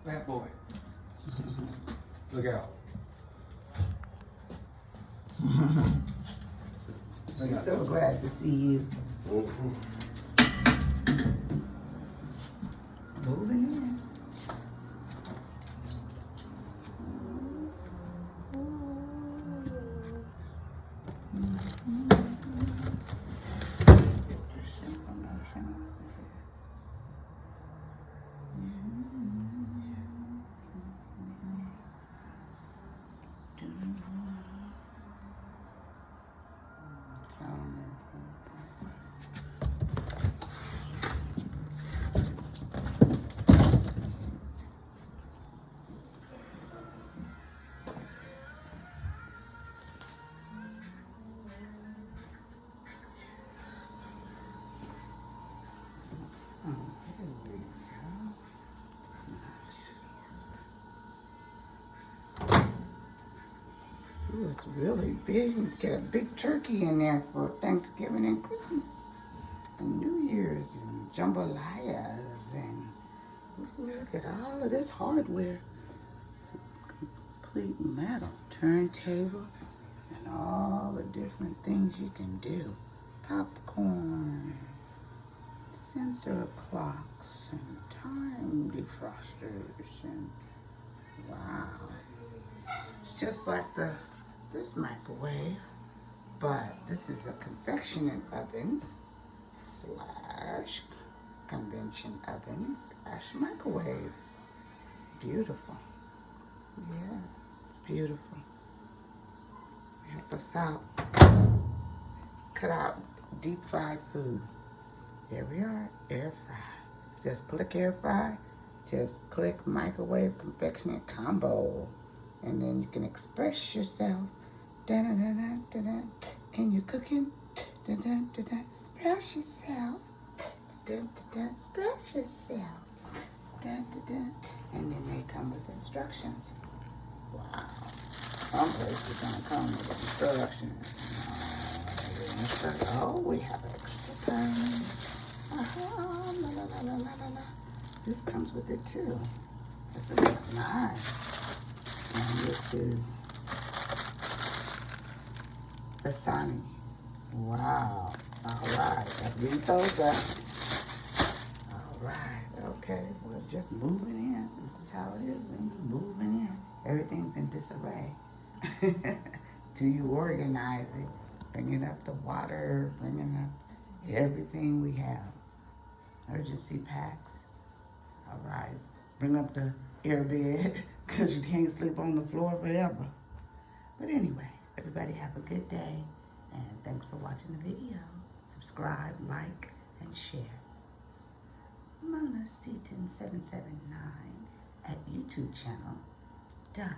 Bad boy. Look out. I'm so glad to see you. Moving in. Ooh, it's really big. You get a big turkey in there for Thanksgiving and Christmas and New Year's and jambalayas and ooh, look at all of this hardware. It's a complete metal turntable and all the different things you can do. Popcorn, sensor clocks and time defrosters and wow. It's just like this microwave, but this is a convection oven slash convention oven slash microwave. It's beautiful. Yeah, it's beautiful. We have us out. Cut out deep fried food. Here we are, air fry. Just click air fry. Just click microwave convection combo. And then you can express yourself. Da-da-da-da-da-da. And you're cooking. Da-da-da-da. Express yourself. Da-da-da. Express yourself. Da-da-da. And then they come with instructions. Wow. Some places don't come with instructions. Oh, we have extra things. La, la, la, la, la, la. This comes with it too. This is nice. And this is VISSANI. Wow. All right. Let's read those up. All right. Okay. We're just moving in. This is how it is when you're moving in. Everything's in disarray. Till you organize it. Bringing up the water. Bringing up everything we have. Emergency packs. All right. Bring up the air bed. Because you can't sleep on the floor forever. But anyway, everybody have a good day. And thanks for watching the video. Subscribe, like, and share. Mona Seaton 779 at YouTube channel.com.